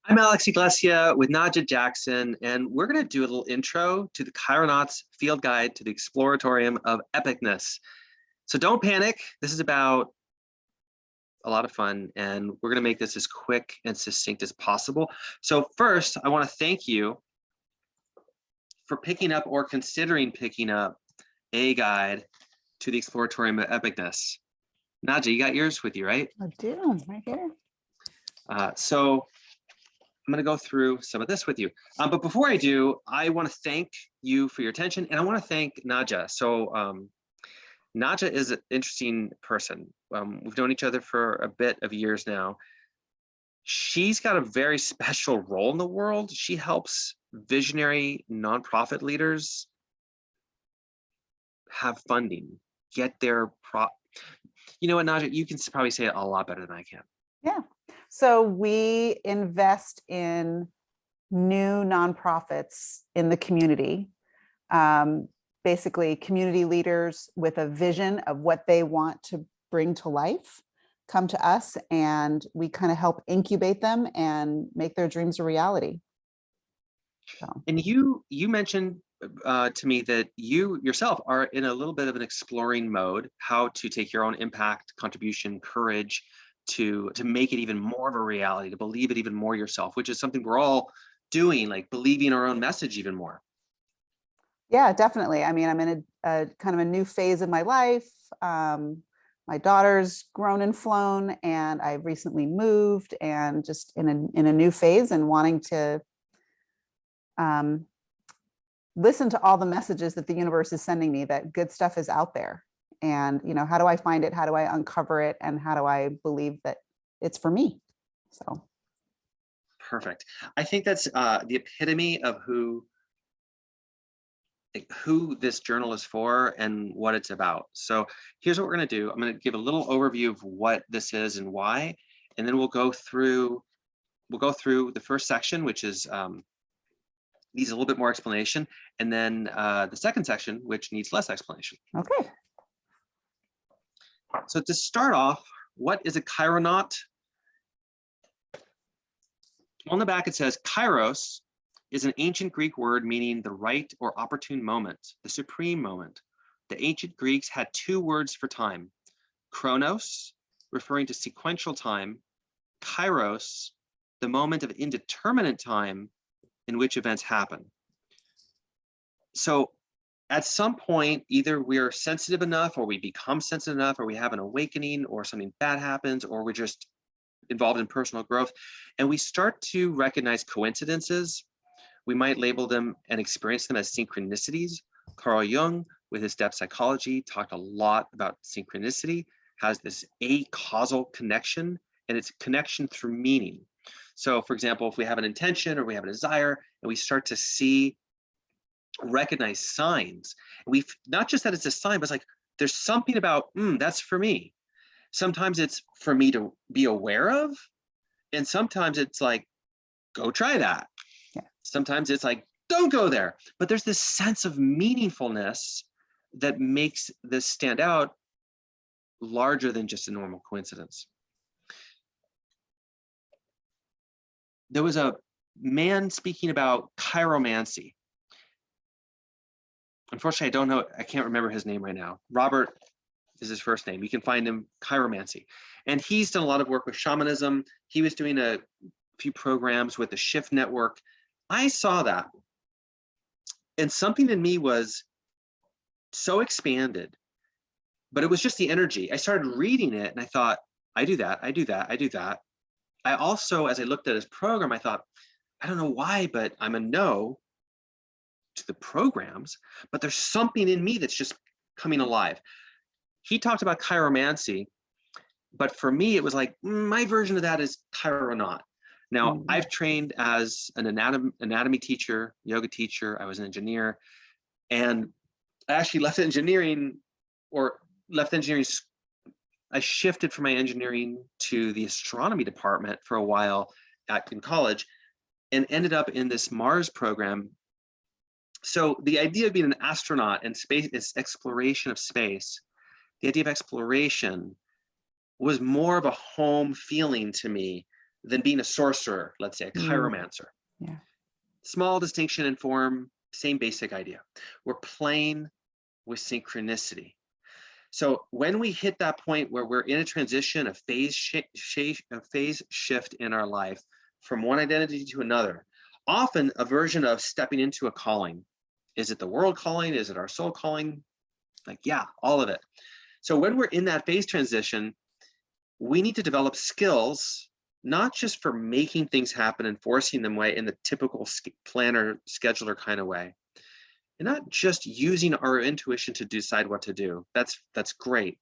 I'm Alex Iglesia with Nadja Jackson, and we're going to do a little intro to the Kaironauts Field Guide to the Exploratorium of Epicness. So don't panic. This is about a lot of fun, and we're going to make this as quick and succinct as possible. So first, I want to thank you for picking up or considering picking up a guide to the Exploratorium of Epicness. Nadja, you got yours with you, right? I do, right here. So I'm going to go through some of this with you. But before I do, I want to thank you for your attention, and I want to thank Nadja. So Nadja is an interesting person. We've known each other for a bit of years now. She's got a very special role in the world. She helps visionary nonprofit leaders have funding, get their You know what, Nadja, you can probably say it a lot better than I can. Yeah. So we invest in new nonprofits in the community, basically community leaders with a vision of what they want to bring to life come to us, and we kind of help incubate them and make their dreams a reality. So. And you mentioned to me that you yourself are in a little bit of an exploring mode, how to take your own impact, contribution, courage to make it even more of a reality, to believe it even more yourself, which is something we're all doing, like believing our own message even more. Yeah, definitely. I mean, I'm in a kind of a new phase of my life. My daughter's grown and flown, and I recently moved, and just in a new phase and wanting to listen to all the messages that the universe is sending me, that good stuff is out there. And, you know, how do I find it? How do I uncover it? And how do I believe that it's for me? So. Perfect. I think that's the epitome of who this journal is for and what it's about. So here's what we're going to do. I'm going to give a little overview of what this is and why, and then we'll go through the first section, which is needs a little bit more explanation, and then the second section, which needs less explanation. Okay. So to start off, what is a Kaironaut? On the back it says, Kairos is an ancient Greek word meaning the right or opportune moment, the supreme moment. The ancient Greeks had two words for time: chronos, referring to sequential time; kairos, the moment of indeterminate time in which events happen. So at some point, either we're sensitive enough, or we become sensitive enough, or we have an awakening, or something bad happens, or we're just involved in personal growth, and we start to recognize coincidences. We might label them and experience them as synchronicities. Carl Jung, with his depth psychology, talked a lot about synchronicity, has this a-causal connection, and it's connection through meaning. So for example, if we have an intention or we have a desire, and we start to recognize signs, we've not just that it's a sign, but it's like, there's something about, that's for me. Sometimes it's for me to be aware of, and sometimes it's like, go try that. Yeah. Sometimes it's like, don't go there. But there's this sense of meaningfulness that makes this stand out larger than just a normal coincidence. There was a man speaking about Kairomancy. Unfortunately, I can't remember his name right now. Robert is his first name. You can find him, Kairomancy. And he's done a lot of work with shamanism. He was doing a few programs with the Shift Network. I saw that, and something in me was so expanded, but it was just the energy. I started reading it and I thought, I do that, I do that, I do that. I also, as I looked at his program, I thought, I don't know why, but I'm a no to the programs, but there's something in me that's just coming alive. He talked about Kairomancy, but for me, it was like, my version of that is Kaironaut. Now, I've trained as an anatomy teacher, yoga teacher. I was an engineer, and I actually left engineering. I shifted from my engineering to the astronomy department for a while in college, and ended up in this Mars program. So the idea of being an astronaut and space is exploration of space. The idea of exploration was more of a home feeling to me than being a sorcerer, let's say a chiromancer. Yeah. Small distinction in form, same basic idea. We're playing with synchronicity. So when we hit that point where we're in a transition, a phase shift in our life from one identity to another, often a version of stepping into a calling. Is it the world calling? Is it our soul calling? Like, yeah, all of it. So when we're in that phase transition, we need to develop skills, not just for making things happen and forcing them away in the typical planner, scheduler kind of way, and not just using our intuition to decide what to do. That's great.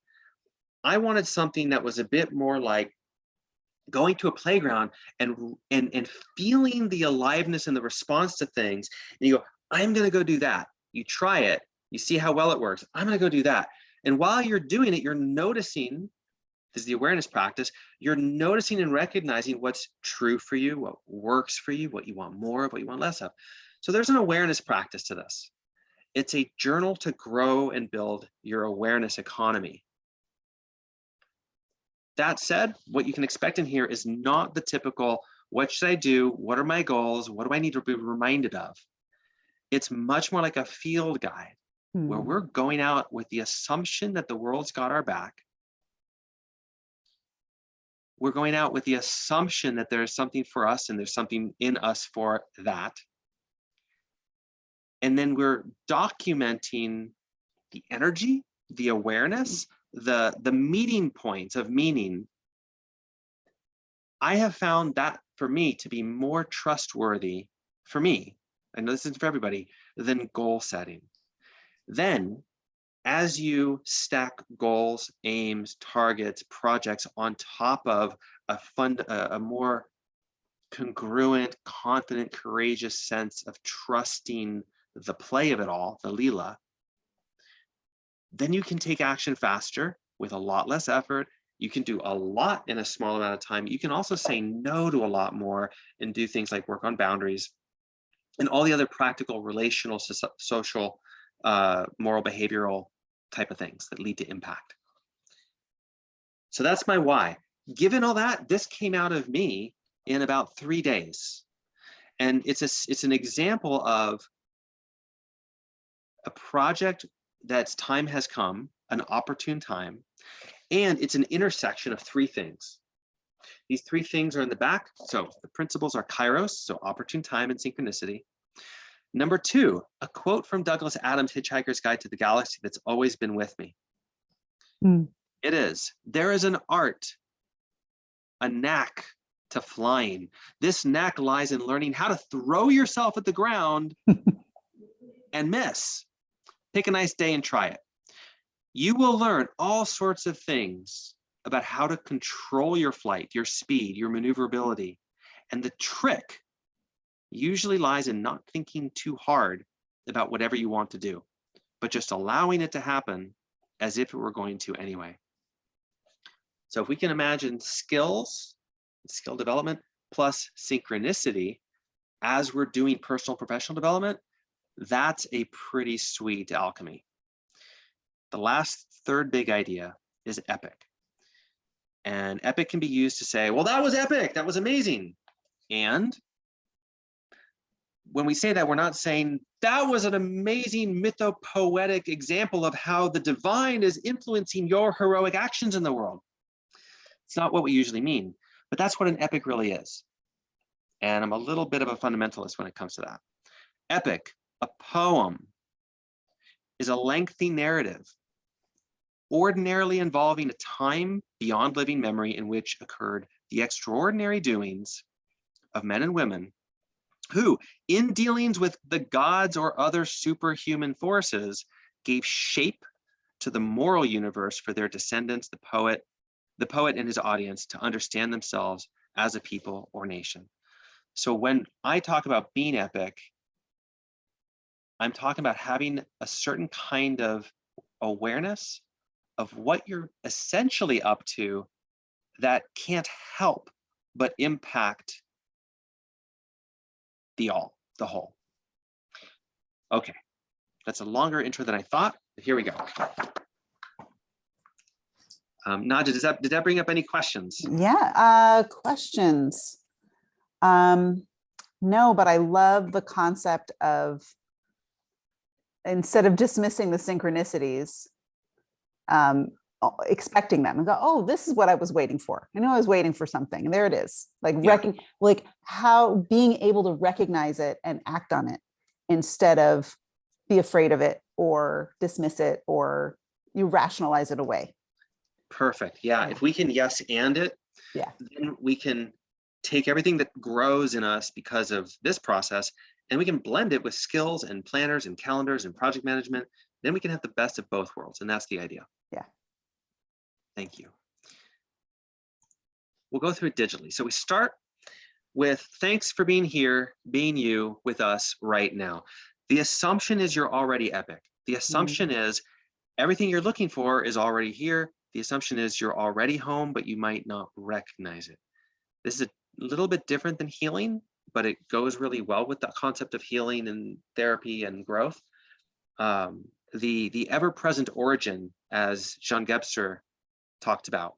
I wanted something that was a bit more like going to a playground and feeling the aliveness and the response to things. And you go, I'm going to go do that. You try it. You see how well it works. I'm going to go do that. And while you're doing it, you're noticing, this is the awareness practice, you're noticing and recognizing what's true for you, what works for you, what you want more of, what you want less of. So there's an awareness practice to this. It's a journal to grow and build your awareness economy. That said, what you can expect in here is not the typical, what should I do? What are my goals? What do I need to be reminded of? It's much more like a field guide where we're going out with the assumption that the world's got our back. We're going out with the assumption that there's something for us and there's something in us for that. And then we're documenting the energy, the awareness, the meeting points of meaning. I have found that for me to be more trustworthy for me, I know this isn't for everybody, than goal setting. Then, as you stack goals, aims, targets, projects on top of a more congruent, confident, courageous sense of trusting the play of it all, the Leela, then you can take action faster with a lot less effort. You can do a lot in a small amount of time. You can also say no to a lot more and do things like work on boundaries and all the other practical, relational, social, moral, behavioral type of things that lead to impact. So that's my why. Given all that, this came out of me in about 3 days. And it's an example of a project that's time has come, an opportune time, and it's an intersection of 3 things. These 3 things are in the back. So the principles are Kairos, so opportune time and synchronicity. Number 2, a quote from Douglas Adams' Hitchhiker's Guide to the Galaxy that's always been with me. It is, there is an art, a knack to flying. This knack lies in learning how to throw yourself at the ground and miss. Pick a nice day and try it. You will learn all sorts of things about how to control your flight, your speed, your maneuverability. And the trick usually lies in not thinking too hard about whatever you want to do, but just allowing it to happen as if it were going to anyway. So if we can imagine skills, skill development, plus synchronicity as we're doing personal professional development, that's a pretty sweet alchemy. The last third big idea is epic. And epic can be used to say, well, that was epic, that was amazing. And when we say that, we're not saying that was an amazing mythopoetic example of how the divine is influencing your heroic actions in the world. It's not what we usually mean, but that's what an epic really is. And I'm a little bit of a fundamentalist when it comes to that. Epic, a poem, is a lengthy narrative, ordinarily involving a time beyond living memory in which occurred the extraordinary doings of men and women who, in dealings with the gods or other superhuman forces, gave shape to the moral universe for their descendants, the poet and his audience, to understand themselves as a people or nation. So when I talk about being epic, I'm talking about having a certain kind of awareness of what you're essentially up to that can't help but impact the whole. Okay, that's a longer intro than I thought, but here we go. Nadia, did that bring up any questions? Yeah, questions. No, but I love the concept of, instead of dismissing the synchronicities, expecting them and go, oh, this is what I was waiting for. I know I was waiting for something, and there it is. Like like how being able to recognize it and act on it instead of be afraid of it or dismiss it or you rationalize it away. Perfect. Yeah. If we can yes and it, Yeah. then we can take everything that grows in us because of this process and we can blend it with skills and planners and calendars and project management. Then we can have the best of both worlds. And that's the idea. Yeah. Thank you. We'll go through it digitally. So we start with thanks for being here, being you with us right now. The assumption is you're already epic. The assumption is everything you're looking for is already here. The assumption is you're already home, but you might not recognize it. This is a little bit different than healing, but it goes really well with the concept of healing and therapy and growth. The ever-present origin, as Jean Gebster talked about.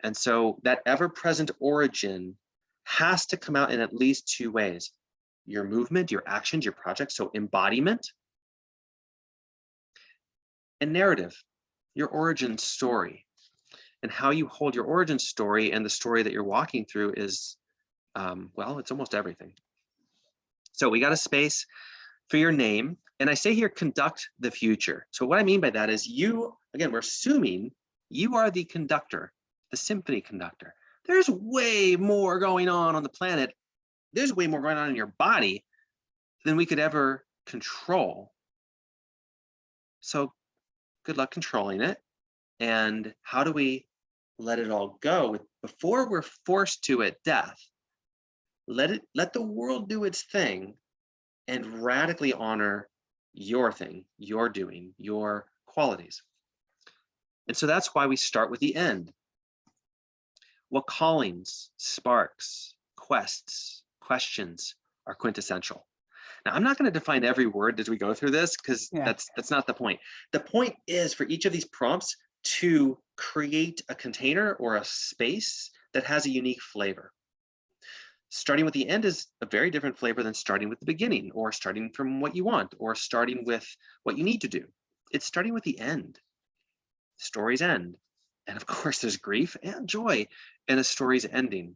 And so that ever-present origin has to come out in at least two ways: your movement, your actions, your projects, so embodiment, and narrative, your origin story. And how you hold your origin story and the story that you're walking through is, well, it's almost everything. So we got a space for your name. And I say here, conduct the future. So what I mean by that is you, again, we're assuming you are the conductor, the symphony conductor. There's way more going on the planet. There's way more going on in your body than we could ever control. So good luck controlling it. And how do we let it all go before we're forced to at death? Let the world do its thing and radically honor your thing, your doing, your qualities. And so that's why we start with the end. What callings, sparks, quests, questions are quintessential? Now, I'm not going to define every word as we go through this because that's not the point. The point is for each of these prompts to create a container or a space that has a unique flavor. Starting with the end is a very different flavor than starting with the beginning, or starting from what you want, or starting with what you need to do. It's starting with the end. Stories end. And of course, there's grief and joy in a story's ending.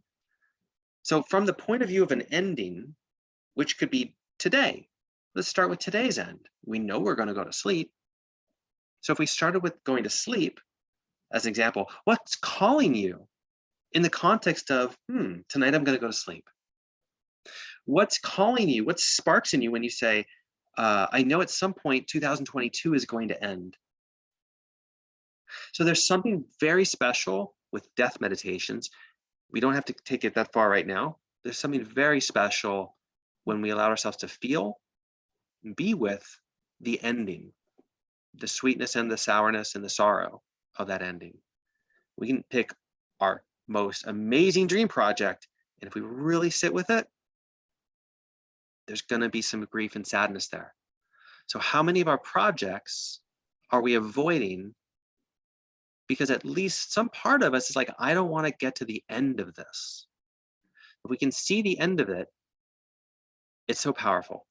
So from the point of view of an ending, which could be today, let's start with today's end. We know we're going to go to sleep. So if we started with going to sleep, as an example, what's calling you in the context of, tonight I'm going to go to sleep? What's calling you? What sparks in you when you say, I know at some point 2022 is going to end? So there's something very special with death meditations. We don't have to take it that far right now. There's something very special when we allow ourselves to feel and be with the ending, the sweetness and the sourness and the sorrow of that ending. We can pick our most amazing dream project, and if we really sit with it, there's going to be some grief and sadness there. So how many of our projects are we avoiding because at least some part of us is like, I don't want to get to the end of this? If we can see the end of it, it's so powerful.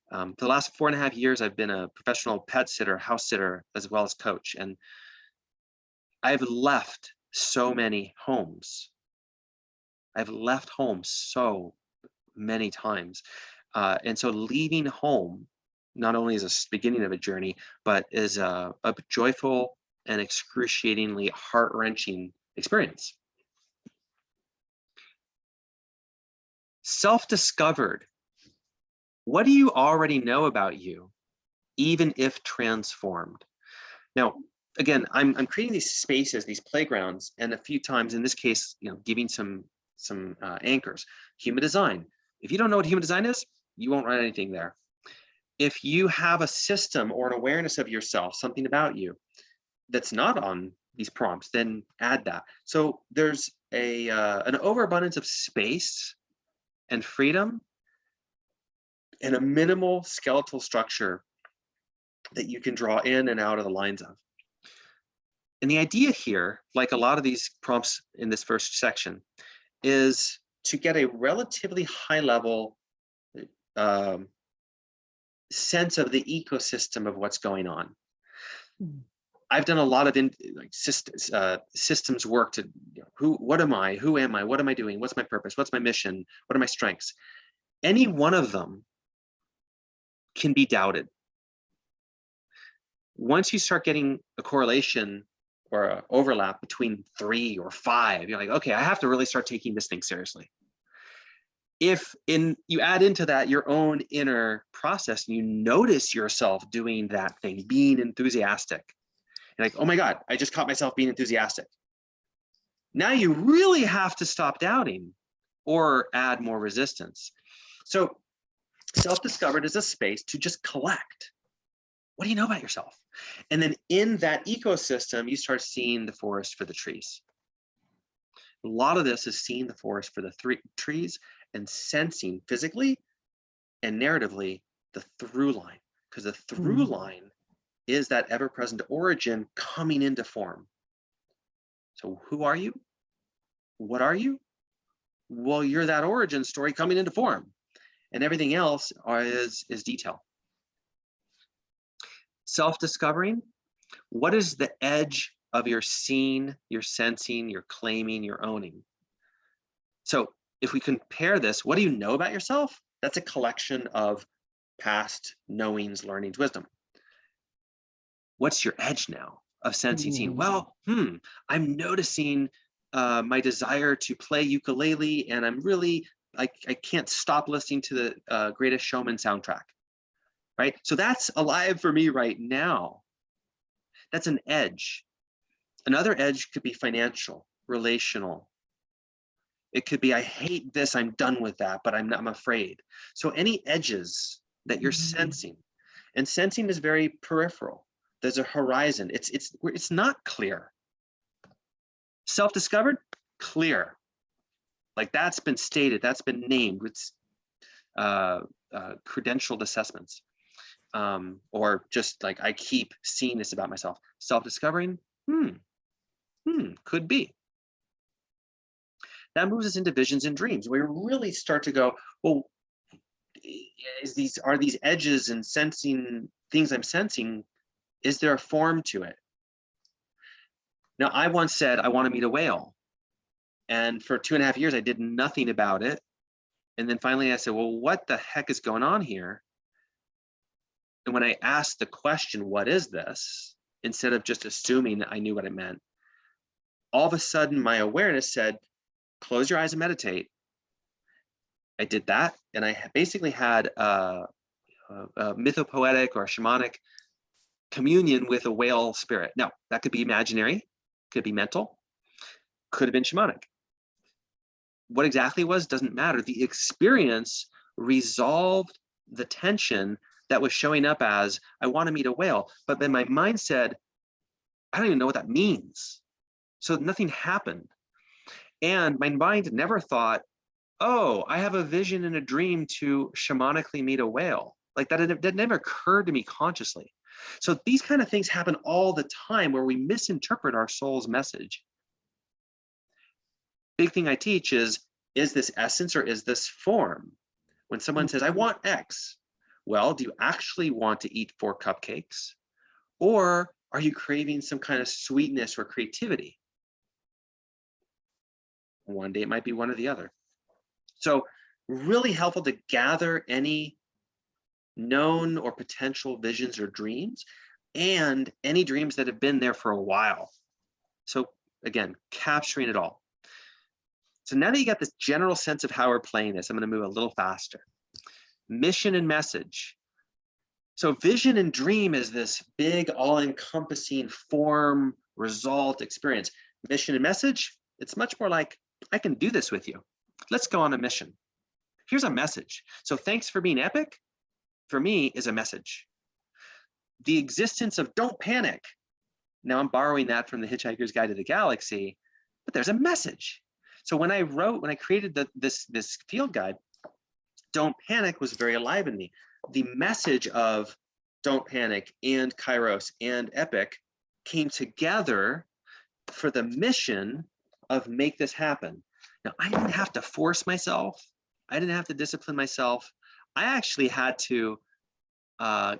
For the last 4.5 years, I've been a professional pet sitter, house sitter, as well as coach. And I've left so many homes. I've left home so many times. And so leaving home, not only is a beginning of a journey, but is a joyful and excruciatingly heart-wrenching experience. Self-discovered. What do you already know about you, even if transformed? Now, again, I'm creating these spaces, these playgrounds, and a few times in this case, giving some anchors. Human design. If you don't know what human design is, you won't write anything there. If you have a system or an awareness of yourself, something about you that's not on these prompts, then add that. So there's an overabundance of space and freedom and a minimal skeletal structure that you can draw in and out of the lines of. And the idea here, like a lot of these prompts in this first section, is to get a relatively high level um, sense of the ecosystem of what's going on. I've done a lot of systems work to, what am I? Who am I? What am I doing? What's my purpose? What's my mission? What are my strengths? Any one of them can be doubted. Once you start getting a correlation or an overlap between 3 or 5, you're like, okay, I have to really start taking this thing seriously. If you add into that your own inner process and you notice yourself doing that thing, being enthusiastic, you're like, oh my God, I just caught myself being enthusiastic. Now you really have to stop doubting or add more resistance. So self-discovered is a space to just collect. What do you know about yourself? And then in that ecosystem, you start seeing the forest for the trees. A lot of this is seeing the forest for the trees and sensing physically and narratively the through line, because the through line is that ever-present origin coming into form. So who are you? What are you? Well, you're that origin story coming into form, and everything else is detail. Self-discovering, what is the edge of your seeing, your sensing, your claiming, your owning? So if we compare this, what do you know about yourself? That's a collection of past knowings, learnings, wisdom. What's your edge now of sensing, seeing? Well, I'm noticing my desire to play ukulele, and I'm really, I can't stop listening to the Greatest Showman soundtrack, right? So that's alive for me right now. That's an edge. Another edge could be financial, relational. It could be, I hate this, I'm done with that, but I'm afraid. So any edges that you're sensing, and sensing is very peripheral. There's a horizon. It's not clear. Self-discovered, clear. Like that's been stated, that's been named. It's credentialed assessments, or just like I keep seeing this about myself. Self-discovering, could be. That moves us into visions and dreams, where you really start to go, well, are these edges and sensing things I'm sensing? Is there a form to it? Now, I once said I want to meet a whale, and for 2.5 years I did nothing about it. And then finally I said, well, what the heck is going on here? And when I asked the question, what is this? Instead of just assuming that I knew what it meant, all of a sudden my awareness said, close your eyes and meditate. I did that, and I basically had a mythopoetic or shamanic communion with a whale spirit. Now, that could be imaginary, could be mental, could have been shamanic. What exactly it was doesn't matter. The experience resolved the tension that was showing up as, I want to meet a whale, but then my mind said, I don't even know what that means. So nothing happened. And my mind never thought, oh, I have a vision and a dream to shamanically meet a whale. Like that never occurred to me consciously. So these kind of things happen all the time where we misinterpret our soul's message. Big thing I teach is this essence or is this form? When someone says, I want X, well, do you actually want to eat 4 cupcakes? Or are you craving some kind of sweetness or creativity? One day it might be one or the other. So really helpful to gather any known or potential visions or dreams, and any dreams that have been there for a while. So again, capturing it all. So now that you got this general sense of how we're playing this, I'm going to move a little faster. Mission and message. So vision and dream is this big, all-encompassing form, result, experience. Mission and message, it's much more like, I can do this with you. Let's go on a mission. Here's a message. So thanks for being epic, for me, is a message. The existence of don't panic. Now I'm borrowing that from the Hitchhiker's Guide to the Galaxy, but there's a message. So when I created this field guide, don't panic was very alive in me. The message of don't panic and Kairos and epic came together for the mission of make this happen. Now, I didn't have to force myself. I didn't have to discipline myself. I actually had to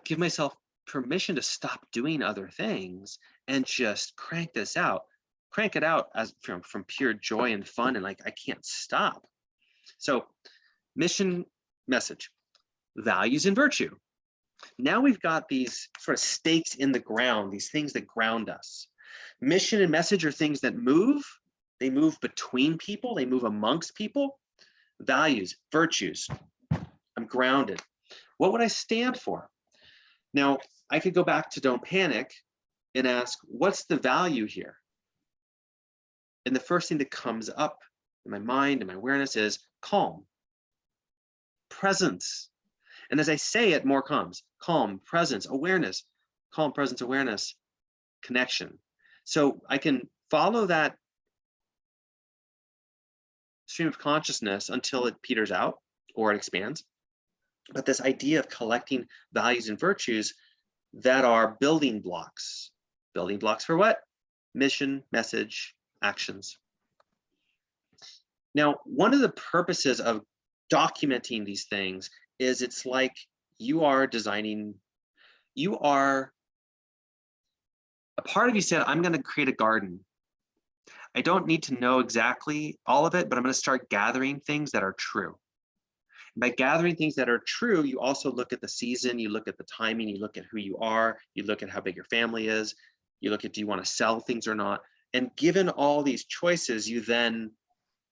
give myself permission to stop doing other things and just crank this out, crank it out as from pure joy and fun, and like I can't stop. So mission, message, values, and virtue. Now we've got these sort of stakes in the ground, these things that ground us. Mission and message are things that move. They move between people, they move amongst people. Values, virtues, I'm grounded. What would I stand for? Now, I could go back to Don't Panic and ask, what's the value here? And the first thing that comes up in my mind and my awareness is calm, presence. And as I say it, more comes. Calm, presence, awareness, calm, presence, awareness, connection. So I can follow that stream of consciousness until it peters out or it expands. But this idea of collecting values and virtues that are building blocks. Building blocks for what? Mission, message, actions. Now, one of the purposes of documenting these things is it's like you are designing, you are, a part of you said, I'm going to create a garden. I don't need to know exactly all of it, but I'm going to start gathering things that are true. By gathering things that are true, you also look at the season, you look at the timing, you look at who you are, you look at how big your family is, you look at do you want to sell things or not. And given all these choices, you then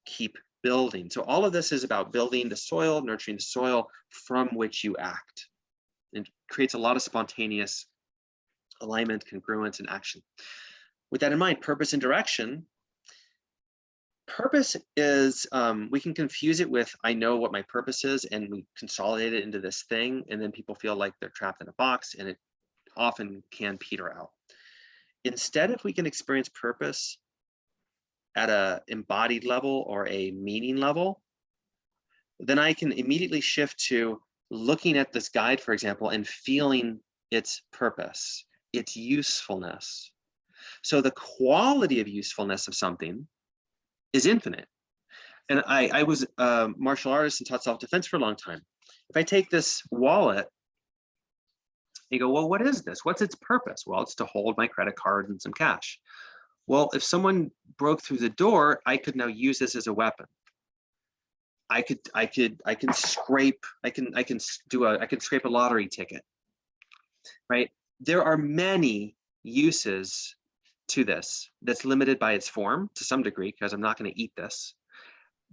keep building. So all of this is about building the soil, nurturing the soil from which you act. It creates a lot of spontaneous alignment, congruence, and action. With that in mind, purpose and direction. Purpose is, we can confuse it with, I know what my purpose is, and we consolidate it into this thing, and then people feel like they're trapped in a box, and it often can peter out. Instead, if we can experience purpose at a embodied level or a meaning level, then I can immediately shift to looking at this guide, for example, and feeling its purpose, its usefulness. So the quality of usefulness of something is infinite. And I was a martial artist and taught self-defense for a long time. If I take this wallet, you go, well, what is this? What's its purpose? Well, it's to hold my credit card and some cash. Well, if someone broke through the door, I could now use this as a weapon. I can scrape a lottery ticket, right? There are many uses to this that's limited by its form to some degree, because I'm not going to eat this,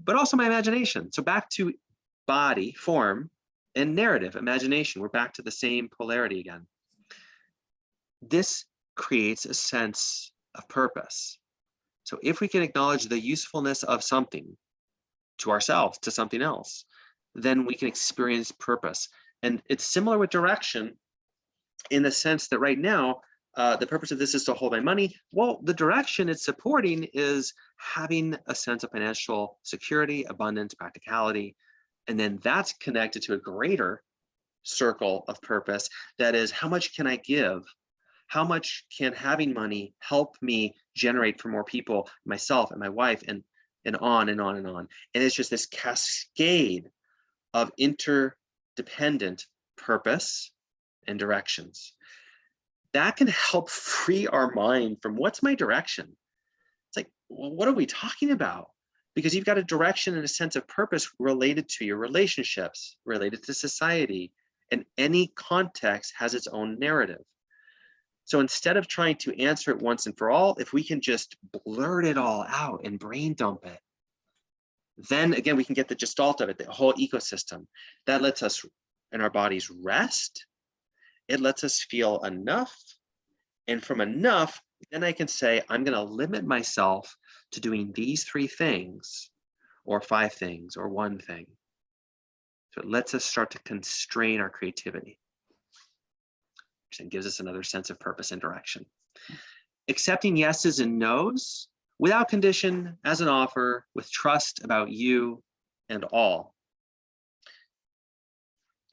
but also my imagination. So back to body, form, and narrative, imagination. We're back to the same polarity again. This creates a sense of purpose. So if we can acknowledge the usefulness of something to ourselves, to something else, then we can experience purpose. And it's similar with direction in the sense that right now, the purpose of this is to hold my money. Well, the direction it's supporting is having a sense of financial security, abundance, practicality, and then that's connected to a greater circle of purpose. That is, how much can I give? How much can having money help me generate for more people, myself and my wife, and on and on and on. And it's just this cascade of interdependent purpose and directions. That can help free our mind from what's my direction? It's like, well, what are we talking about? Because you've got a direction and a sense of purpose related to your relationships, related to society, and any context has its own narrative. So instead of trying to answer it once and for all, if we can just blurt it all out and brain dump it, then again, we can get the gestalt of it, the whole ecosystem. That lets us and our bodies rest. It lets us feel enough. And from enough, then I can say, I'm going to limit myself to doing these 3 things, or 5 things, or 1 thing. So it lets us start to constrain our creativity, which then gives us another sense of purpose and direction. Accepting yeses and nos without condition as an offer, with trust about you and all.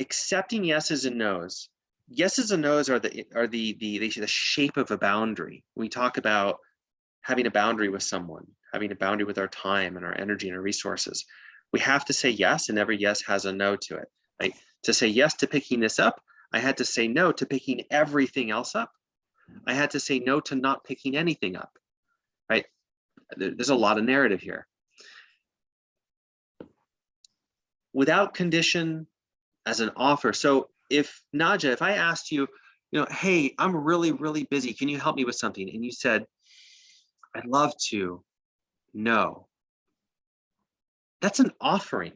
Accepting yeses and nos. Yeses and nos are the shape of a boundary. We talk about having a boundary with someone, having a boundary with our time and our energy and our resources. We have to say yes, and every yes has a no to it. Right? To say yes to picking this up, I had to say no to picking everything else up. I had to say no to not picking anything up. Right? There's a lot of narrative here. Without condition, as an offer. So if Naja, if I asked you, hey, I'm really, really busy. Can you help me with something? And you said, I'd love to. No. That's an offering.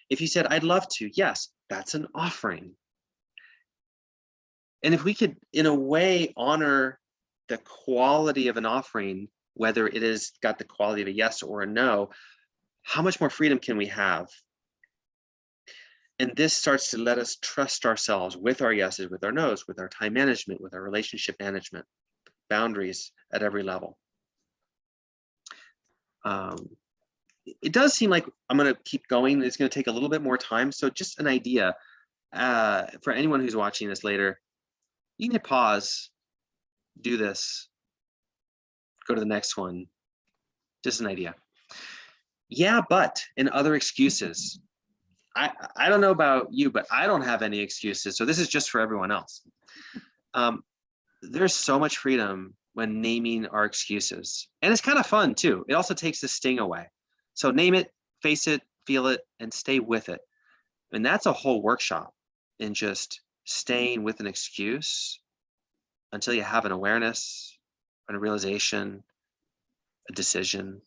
If you said, I'd love to, yes, that's an offering. And if we could, in a way, honor the quality of an offering, whether it is got the quality of a yes or a no, how much more freedom can we have? And this starts to let us trust ourselves with our yeses, with our nos, with our time management, with our relationship management, boundaries at every level. It does seem like I'm going to keep going. It's going to take a little bit more time. So just an idea for anyone who's watching this later, you can hit pause, do this, go to the next one. Just an idea. Yeah, but, and other excuses. I don't know about you, but I don't have any excuses. So this is just for everyone else. There's so much freedom when naming our excuses. And it's kind of fun too. It also takes the sting away. So name it, face it, feel it, and stay with it. And that's a whole workshop in just staying with an excuse until you have an awareness, a realization, a decision.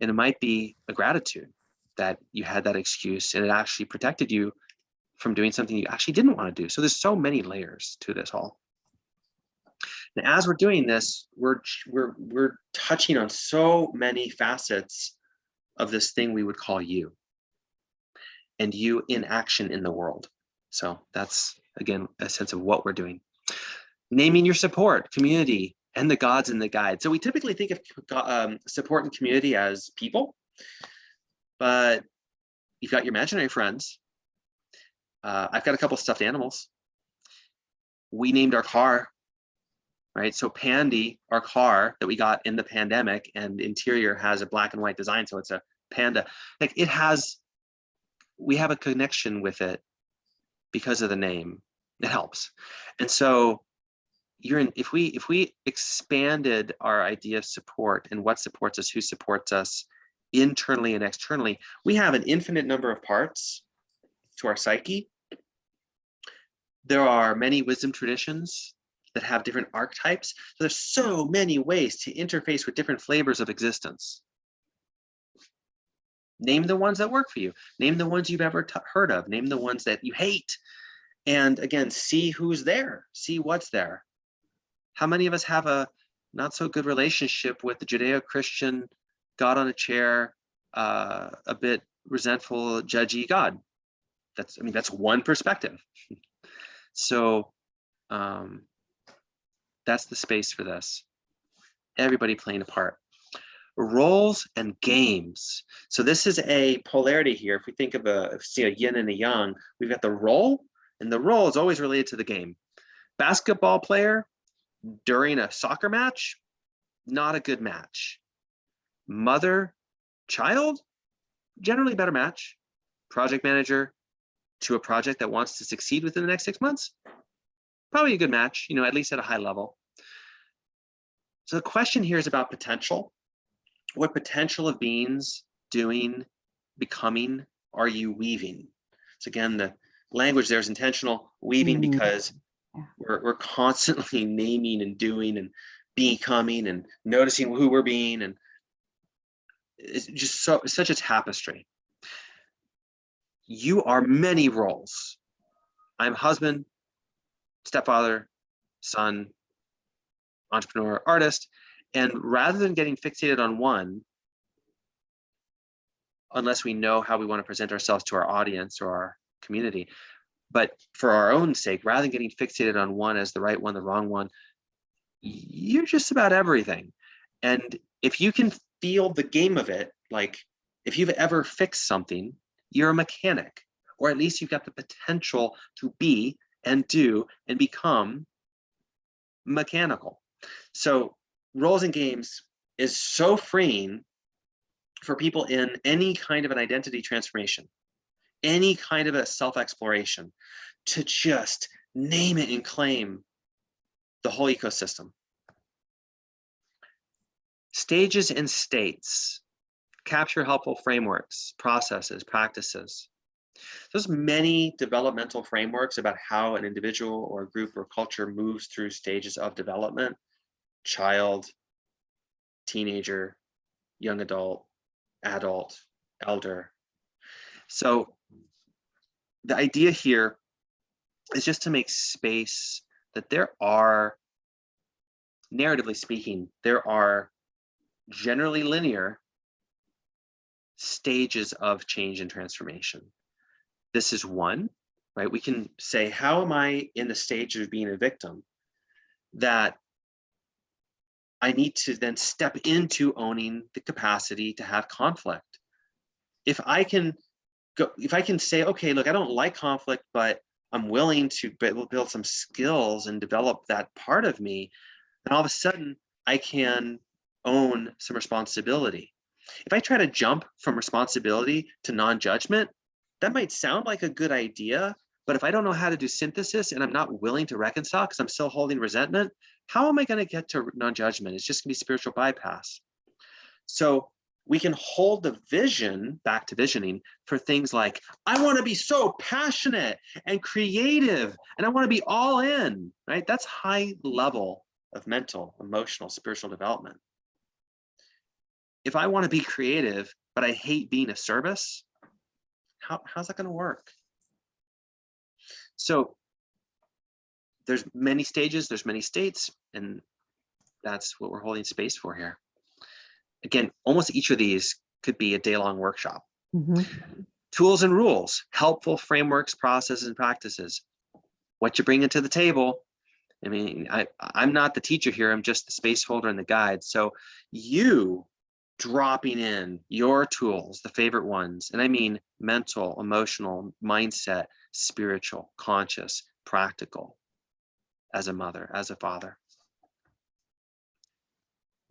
And it might be a gratitude that you had that excuse and it actually protected you from doing something you actually didn't want to do. So there's so many layers to this all. And as we're doing this, we're touching on so many facets of this thing we would call you, and you in action in the world. So that's, again, a sense of what we're doing. Naming your support, community, and the gods and the guides. So we typically think of support and community as people, but you've got your imaginary friends. I've got a couple stuffed animals. We named our car, right? So Pandy, our car that we got in the pandemic, and interior has a black and white design, so it's a panda. Like we have a connection with it because of the name. It helps. And so if we expanded our idea of support and what supports us, who supports us internally and externally, we have an infinite number of parts to our psyche. There are many wisdom traditions that have different archetypes. So there's so many ways to interface with different flavors of existence. Name the ones that work for you. Name the ones you've ever heard of. Name the ones that you hate. And again, see who's there. See what's there. How many of us have a not so good relationship with the Judeo-Christian God on a chair, a bit resentful, judgy God? That's one perspective. So that's the space for this. Everybody playing a part. Roles and games. So this is a polarity here. If we think of a yin and a yang, we've got the role, and the role is always related to the game. Basketball player during a soccer match, not a good match. Mother, child, generally better match. Project manager to a project that wants to succeed within the next 6 months, probably a good match, at least at a high level. So the question here is about potential. What potential of beings, doing, becoming are you weaving? So again, the language there is intentional, weaving, because we're constantly naming and doing and becoming and noticing who we're being, and it's just such a tapestry. You are many roles. I'm husband, stepfather, son, entrepreneur, artist. And rather than getting fixated on one, unless we know how we want to present ourselves to our audience or our community, but for our own sake, rather than getting fixated on one as the right one, the wrong one, you're just about everything. And if you can feel the game of it, like if you've ever fixed something, you're a mechanic, or at least you've got the potential to be and do and become mechanical. So roles and games is so freeing for people in any kind of an identity transformation, any kind of a self-exploration, to just name it and claim the whole ecosystem. Stages and states capture helpful frameworks, processes, practices. There's many developmental frameworks about how an individual or a group or culture moves through stages of development: child, teenager, young adult, adult, elder. So the idea here is just to make space that there are, narratively speaking, there are generally linear stages of change and transformation. This is one, right? We can say, how am I in the stage of being a victim that I need to then step into owning the capacity to have conflict? If I can say, okay, look, I don't like conflict, but I'm willing to build some skills and develop that part of me, then all of a sudden I can own some responsibility. If I try to jump from responsibility to non-judgment, that might sound like a good idea, but if I don't know how to do synthesis and I'm not willing to reconcile because I'm still holding resentment, how am I going to get to non-judgment? It's just going to be spiritual bypass. So we can hold the vision, back to visioning, for things like, I want to be so passionate and creative, and I want to be all in, right? That's high level of mental, emotional, spiritual development. If I want to be creative, but I hate being of service, how's that going to work? So there's many stages, there's many states, and that's what we're holding space for here. Again, almost each of these could be a day-long workshop. Tools and rules, helpful frameworks, processes, and practices. What you bring into the table. I mean, I'm not the teacher here, I'm just the space holder and the guide. So you dropping in your tools, the favorite ones, and I mean mental, emotional, mindset, spiritual, conscious, practical, as a mother, as a father.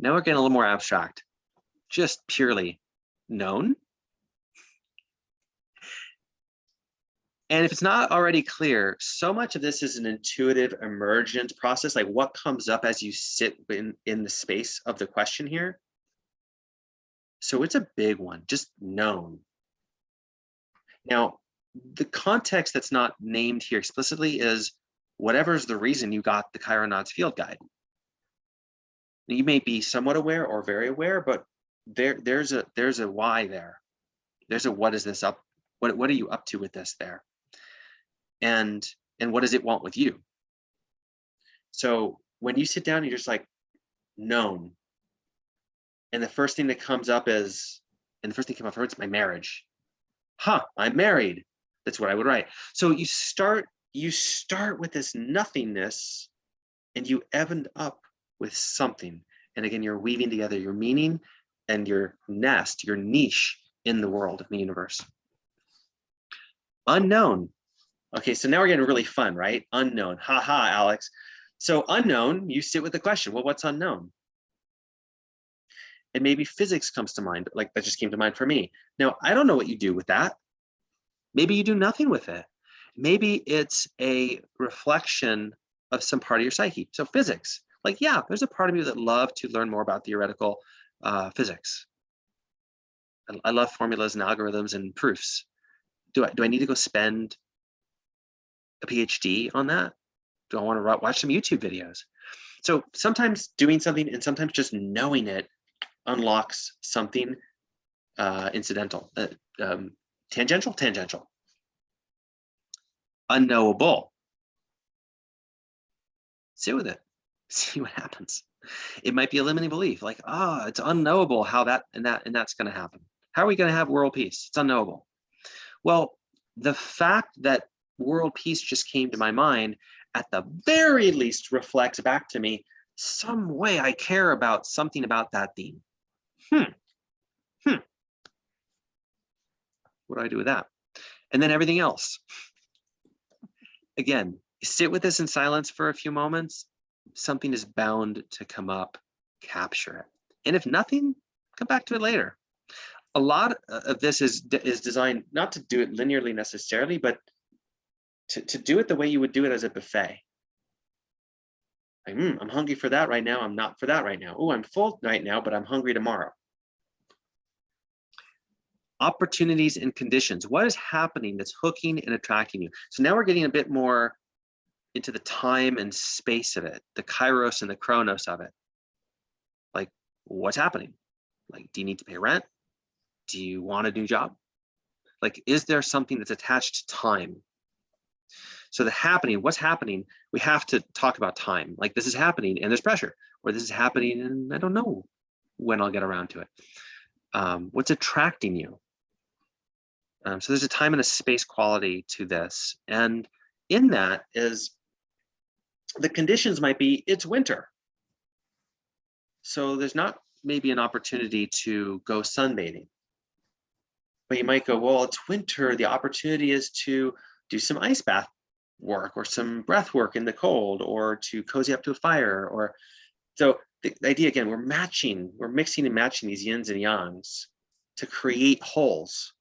Now we're getting a little more abstract, just purely known. And if it's not already clear, so much of this is an intuitive, emergent process, like what comes up as you sit in the space of the question here. So it's a big one, just known. Now, the context that's not named here explicitly is whatever's the reason you got the Kaironaut's field guide. You may be somewhat aware or very aware, but there's a why there. There's a what is this up? What are you up to with this there? And what does it want with you? So when you sit down, you're just like, known. And the first thing that comes up is, and the first thing that came up is my marriage. I'm married. That's what I would write. So you start with this nothingness and you end up with something. And again, you're weaving together your meaning and your nest, your niche in the world, in the universe. Unknown. Okay, so now we're getting really fun, right? Unknown. Alex. So unknown, you sit with the question, well, what's unknown? And maybe physics comes to mind, like that just came to mind for me. Now, I don't know what you do with that. Maybe you do nothing with it. Maybe it's a reflection of some part of your psyche. So physics, like, yeah, there's a part of me that love to learn more about theoretical physics. I love formulas and algorithms and proofs. Do I need to go spend a PhD on that? Do I want to watch some YouTube videos? So sometimes doing something and sometimes just knowing it unlocks something incidental, tangential, unknowable. Sit with it, see what happens. It might be a limiting belief, like, it's unknowable how that's going to happen. How are we going to have world peace? It's unknowable. Well, the fact that world peace just came to my mind, at the very least, reflects back to me some way I care about something about that theme. What do I do with that? And then everything else. Again, sit with this in silence for a few moments. Something is bound to come up capture it. And if nothing, come back to it later. A lot of this is designed not to do it linearly necessarily, but to do it the way you would do it as a buffet. Like, I'm hungry for that right now. I'm not for that right now. Oh, I'm full right now, but I'm hungry tomorrow. Opportunities and conditions. What is happening that's hooking and attracting you? So now we're getting a bit more into the time and space of it, the kairos and the chronos of it. Like, what's happening? Like, do you need to pay rent? Do you want a new job? Like, is there something that's attached to time? So the happening, what's happening, we have to talk about time. Like, this is happening and there's pressure, or this is happening and I don't know when I'll get around to it. What's attracting you? So there's a time and a space quality to this. And in that is, the conditions might be, it's winter. So there's not maybe an opportunity to go sunbathing. But you might go, well, it's winter. The opportunity is to do some ice bath work or some breath work in the cold, or to cozy up to a fire. Or so the idea, again, we're mixing and matching these yins and yangs to create wholes,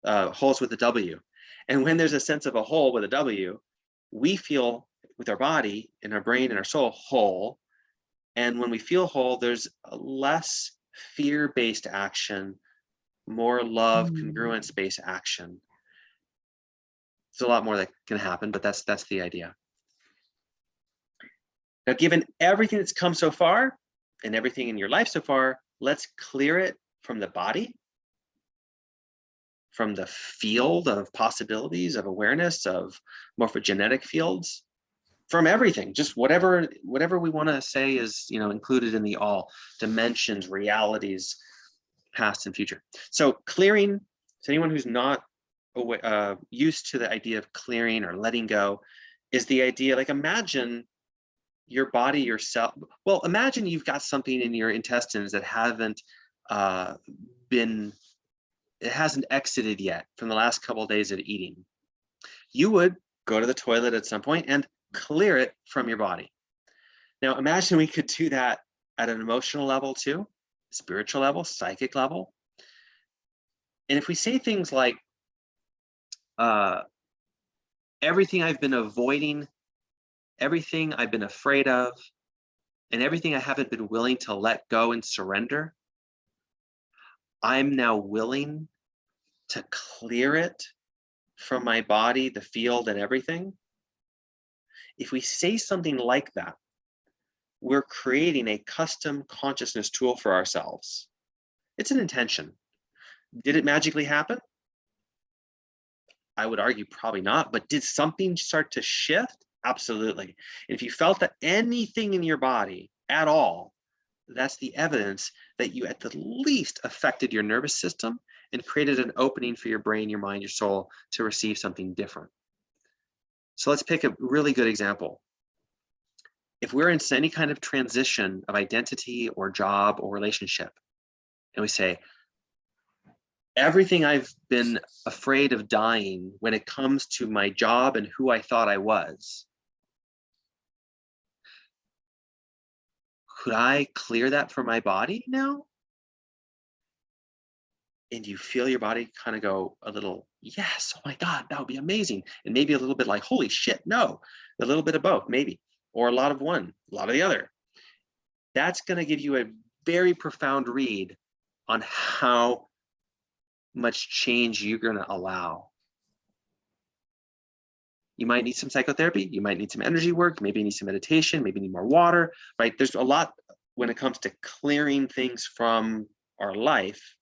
holes with a W. And when there's a sense of a hole with a W, we feel with our body and our brain and our soul whole. And when we feel whole, there's a less fear-based action, more love, congruence-based action. There's a lot more that can happen, but that's the idea. Now, given everything that's come so far and everything in your life so far, let's clear it from the body, from the field of possibilities, of awareness, of morphogenetic fields, from everything, just whatever we want to say is, included in the all, dimensions, realities, past and future. So clearing, to anyone who's not used to the idea of clearing or letting go, is the idea, like, imagine your body, yourself. Well, imagine you've got something in your intestines that hasn't exited yet from the last couple of days of eating. You would go to the toilet at some point and clear it from your body. Now, imagine we could do that at an emotional level too, spiritual level, psychic level. And if we say things like, everything I've been avoiding, everything I've been afraid of, and everything I haven't been willing to let go and surrender, I'm now willing to clear it from my body, the field, and everything. If we say something like that, we're creating a custom consciousness tool for ourselves. It's an intention. Did it magically happen? I would argue probably not, but did something start to shift? Absolutely. And if you felt that anything in your body at all, that's the evidence that you at the least affected your nervous system and created an opening for your brain, your mind, your soul to receive something different. So let's pick a really good example. If we're in any kind of transition of identity or job or relationship, and we say, everything I've been afraid of dying when it comes to my job and who I thought I was, could I clear that from my body now? And you feel your body kind of go a little, yes, oh my God, that would be amazing. And maybe a little bit like, holy shit, no. A little bit of both, maybe. Or a lot of one, a lot of the other. That's going to give you a very profound read on how much change you're going to allow. You might need some psychotherapy. You might need some energy work. Maybe you need some meditation. Maybe you need more water, right? There's a lot when it comes to clearing things from our life.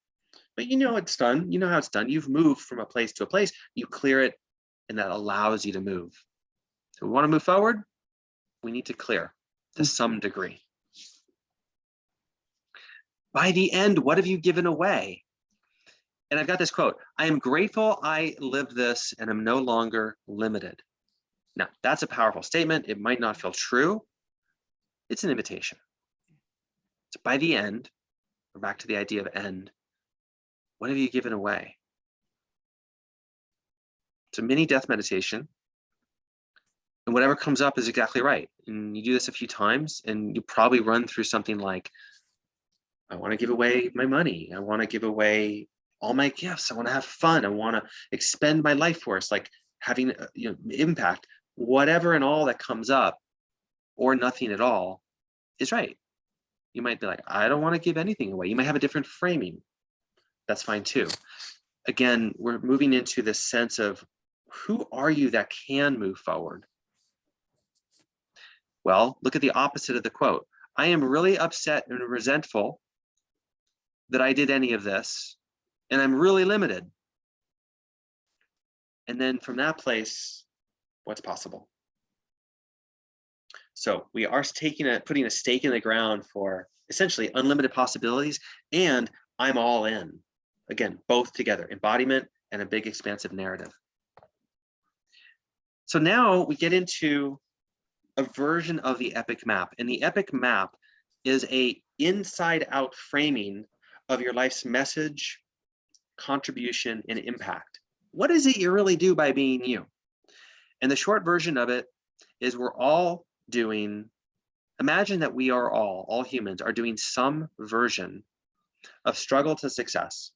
But you know it's done. You know how it's done. You've moved from a place to a place. You clear it, and that allows you to move. So we want to move forward. We need to clear to some degree. By the end, what have you given away? And I've got this quote: I am grateful I lived this and am no longer limited. Now, that's a powerful statement. It might not feel true. It's an invitation. So by the end, we're back to the idea of end. What have you given away? It's a mini death meditation. And whatever comes up is exactly right. And you do this a few times and you probably run through something like, I want to give away my money. I want to give away all my gifts. I want to have fun. I want to expend my life force, like having impact. Whatever and all that comes up, or nothing at all, is right. You might be like, I don't want to give anything away. You might have a different framing. That's fine too. Again, we're moving into this sense of who are you that can move forward? Well, look at the opposite of the quote. I am really upset and resentful that I did any of this, and I'm really limited. And then from that place, what's possible? So we are putting a stake in the ground for essentially unlimited possibilities, and I'm all in. Again, both together, embodiment and a big expansive narrative. So now we get into a version of the epic map, and the epic map is a inside out framing of your life's message, contribution, and impact. What is it you really do by being you? And the short version of it is we're all doing, imagine that we are all humans are doing some version of struggle to success,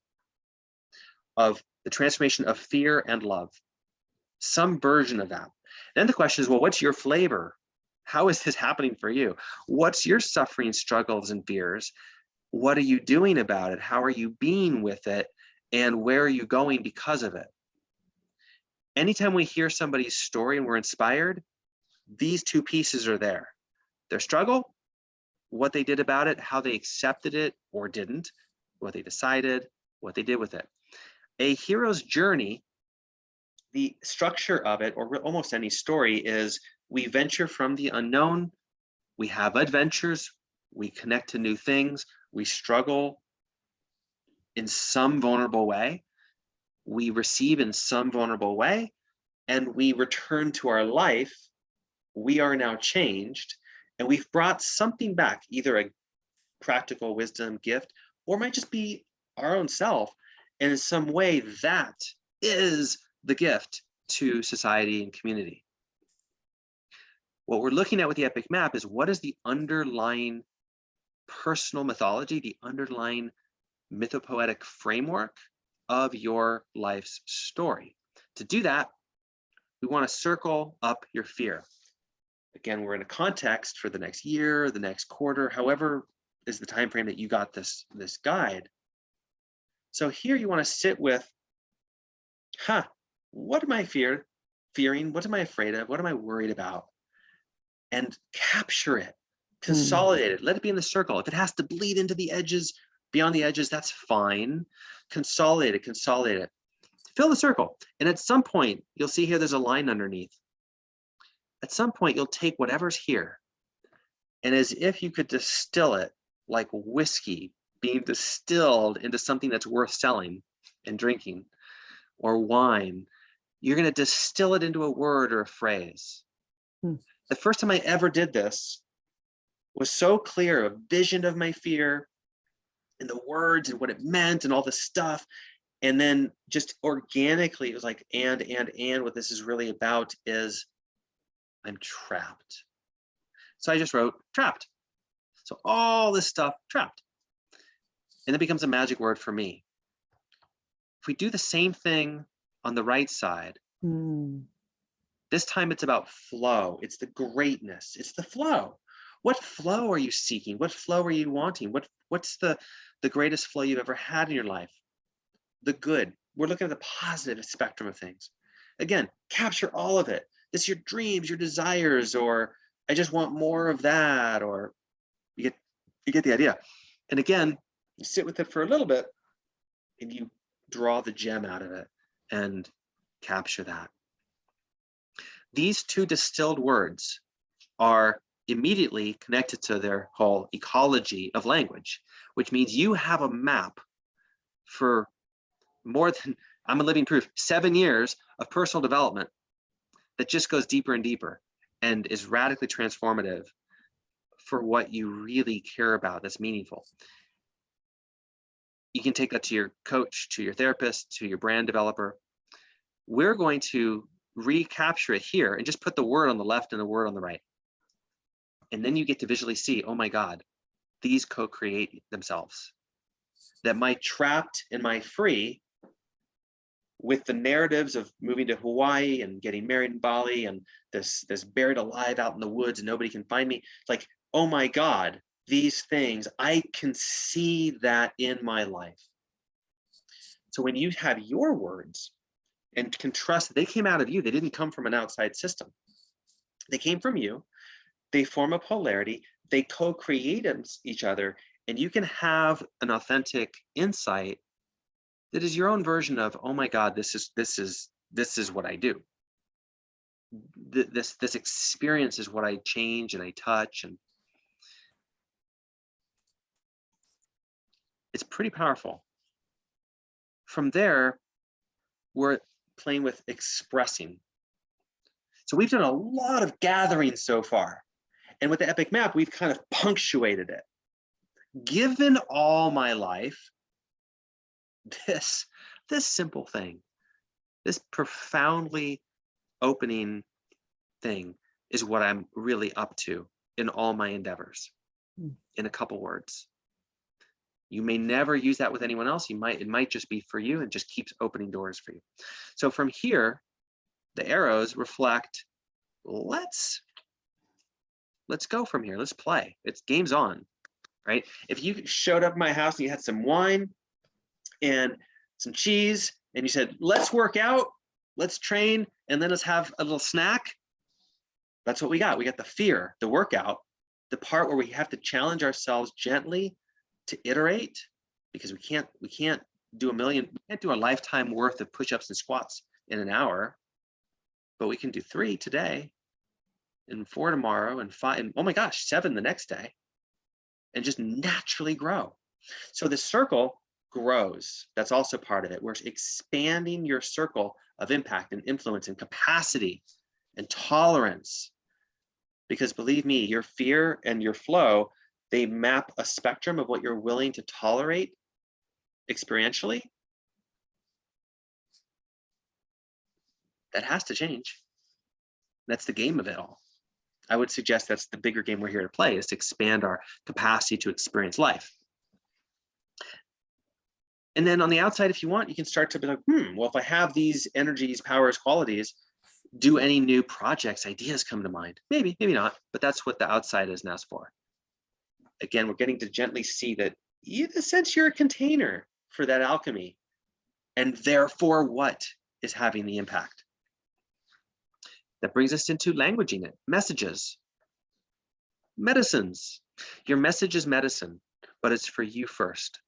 of the transformation of fear and love, some version of that. Then the question is, well, what's your flavor? How is this happening for you? What's your suffering, struggles, and fears? What are you doing about it? How are you being with it? And where are you going because of it? Anytime we hear somebody's story and we're inspired, these two pieces are there. Their struggle, what they did about it, how they accepted it or didn't, what they decided, what they did with it. A hero's journey, the structure of it, or almost any story, is we venture from the unknown, we have adventures, we connect to new things, we struggle in some vulnerable way, we receive in some vulnerable way, and we return to our life. We are now changed, and we've brought something back, either a practical wisdom gift, or might just be our own self. And in some way, that is the gift to society and community. What we're looking at with the epic map is, what is the underlying personal mythology, the underlying mythopoetic framework of your life's story? To do that, we want to circle up your fear. Again, we're in a context for the next year, the next quarter, however is the time frame that you got this guide. So here you want to sit with, what am I fearing? What am I afraid of? What am I worried about? And capture it, consolidate it, let it be in the circle. If it has to bleed into the edges, beyond the edges, that's fine. Consolidate it. Fill the circle. And at some point, you'll see here there's a line underneath. At some point, you'll take whatever's here, and as if you could distill it like whiskey being distilled into something that's worth selling and drinking, or wine, you're going to distill it into a word or a phrase. The first time I ever did this was so clear, a vision of my fear and the words and what it meant and all this stuff. And then just organically, it was like, and what this is really about is I'm trapped. So I just wrote trapped. So all this stuff, trapped. And it becomes a magic word for me. If we do the same thing on the right side, this time it's about flow. It's the greatness. It's the flow. What flow are you seeking? What flow are you wanting? What's the greatest flow you've ever had in your life? The good. We're looking at the positive spectrum of things. Again, capture all of it. This is your dreams, your desires, or I just want more of that, or you get the idea. And again, you sit with it for a little bit and you draw the gem out of it and capture that. These two distilled words are immediately connected to their whole ecology of language, which means you have a map for more than, I'm a living proof, 7 years of personal development that just goes deeper and deeper and is radically transformative for what you really care about that's meaningful. You can take that to your coach, to your therapist, to your brand developer. We're going to recapture it here and just put the word on the left and the word on the right. And then you get to visually see, oh my God, these co-create themselves. That my trapped and my free, with the narratives of moving to Hawaii and getting married in Bali and this buried alive out in the woods and nobody can find me. It's like, oh my God, these things, I can see that in my life. So when you have your words and can trust that they came out of you, they didn't come from an outside system. They came from you. They form a polarity. They co-create each other, and you can have an authentic insight that is your own version of, oh my God, this is what I do. This experience is what I change and I touch, and it's pretty powerful. From there, we're playing with expressing. So we've done a lot of gathering so far. And with the Epic Map, we've kind of punctuated it. Given all my life, this simple thing, this profoundly opening thing is what I'm really up to in all my endeavors, in a couple words. You may never use that with anyone else. It might just be for you and just keeps opening doors for you. So from here, the arrows reflect, let's go from here. Let's play. It's game's on, right? If you showed up at my house and you had some wine and some cheese and you said, let's work out, let's train, and then let's have a little snack. That's what we got. We got the fear, the workout, the part where we have to challenge ourselves gently to iterate, because we can't do we can't do a lifetime worth of push-ups and squats in an hour, but we can do 3 today and 4 tomorrow and 5, and oh my gosh, 7 the next day, and just naturally grow. So the circle grows. That's also part of it. We're expanding your circle of impact and influence and capacity and tolerance, because believe me, your fear and your flow, they map a spectrum of what you're willing to tolerate experientially. That has to change. That's the game of it all. I would suggest that's the bigger game we're here to play, is to expand our capacity to experience life. And then on the outside, if you want, you can start to be like, well, if I have these energies, powers, qualities, do any new projects, ideas come to mind? Maybe, maybe not, but that's what the outside is now for. Again, we're getting to gently see that in a sense you're a container for that alchemy, and therefore what is having the impact. That brings us into languaging it, messages, medicines. Your message is medicine, but it's for you first.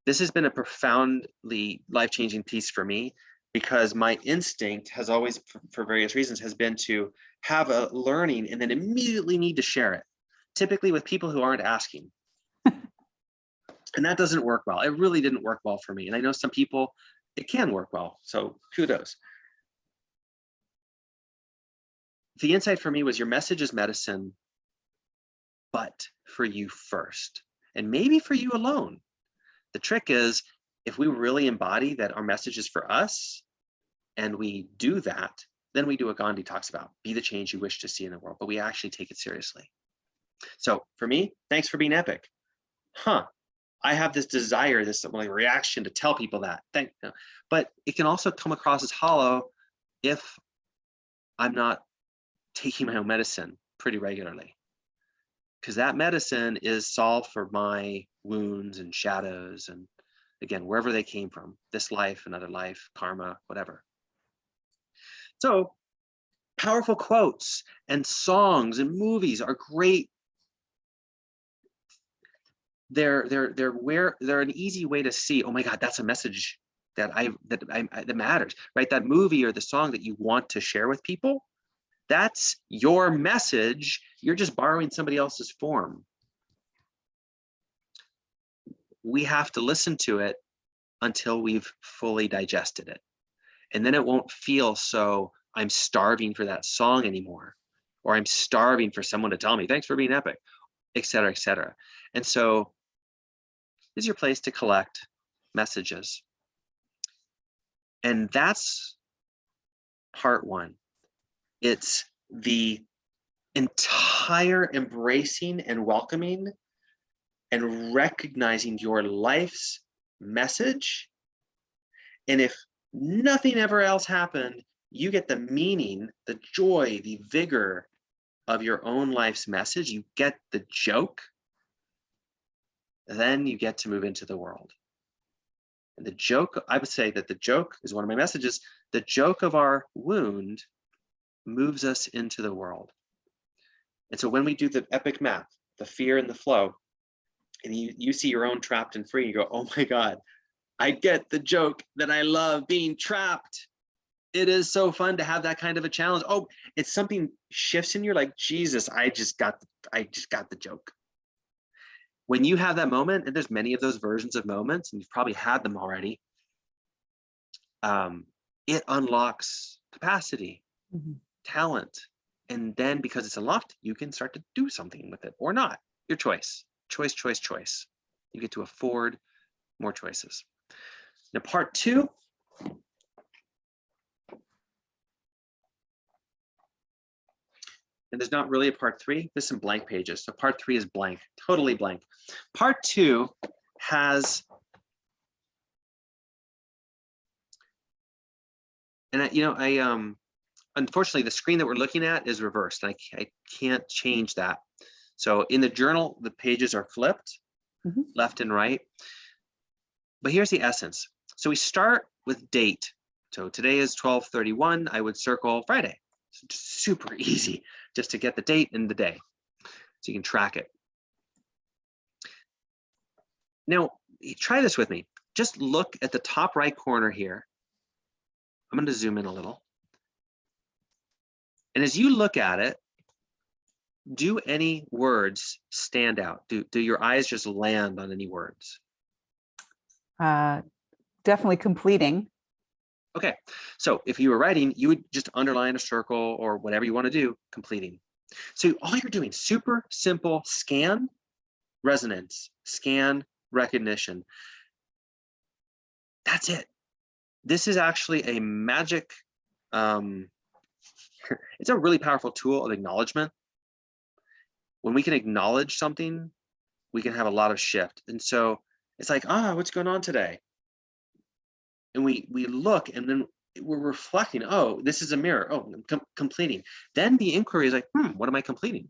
This has been a profoundly life-changing piece for me, because my instinct has always, for various reasons, has been to have a learning and then immediately need to share it, typically with people who aren't asking. And that doesn't work well. It really didn't work well for me. And I know some people, it can work well. So kudos. The insight for me was, your message is medicine, but for you first, and maybe for you alone. The trick is, if we really embody that our message is for us, and we do that, then we do what Gandhi talks about, be the change you wish to see in the world, but we actually take it seriously. So for me, thanks for being epic. I have this desire, this like reaction to tell people that. But it can also come across as hollow if I'm not taking my own medicine pretty regularly, because that medicine is solved for my wounds and shadows, and again, wherever they came from, this life, another life, karma, whatever. So powerful quotes and songs and movies are great. They're an easy way to see, oh my God, that's a message that matters, right? That movie or the song that you want to share with people, that's your message. You're just borrowing somebody else's form. We have to listen to it until we've fully digested it. And then it won't feel so, I'm starving for that song anymore, or I'm starving for someone to tell me, thanks for being epic, et cetera, et cetera. And so this is your place to collect messages. And that's part one. It's the entire embracing and welcoming and recognizing your life's message. And if nothing ever else happened, you get the meaning, the joy, the vigor of your own life's message. You get the joke. Then you get to move into the world. And the joke, I would say that the joke is one of my messages. The joke of our wound moves us into the world. And so when we do the epic map, the fear and the flow, and you see your own trapped and free, you go, oh my God, I get the joke that I love being trapped. It is so fun to have that kind of a challenge. Oh, it's something shifts in you, like, Jesus, I just got the joke. When you have that moment, and there's many of those versions of moments, and you've probably had them already, it unlocks capacity, talent. And then because it's unlocked, you can start to do something with it or not. Your choice. Choice, choice, choice. You get to afford more choices. Now, part two. And there's not really a part three. There's some blank pages. So part three is blank, totally blank. Part two has, and I unfortunately, the screen that we're looking at is reversed. I can't change that. So in the journal, the pages are flipped, left and right. But here's the essence. So we start with date. So today is 12/31. I would circle Friday. So super easy just to get the date and the day so you can track it. Now, try this with me. Just look at the top right corner here. I'm going to zoom in a little. And as you look at it, do any words stand out? Do your eyes just land on any words? Definitely completing. Okay, so if you were writing, you would just underline a circle or whatever you want to do, completing. So all you're doing, super simple, scan, resonance, scan, recognition. That's it. This is actually a magic, it's a really powerful tool of acknowledgement. When we can acknowledge something, we can have a lot of shift. And so it's like, what's going on today? And we look, and then we're reflecting, oh, this is a mirror. Oh, I'm completing. Then the inquiry is like, what am I completing?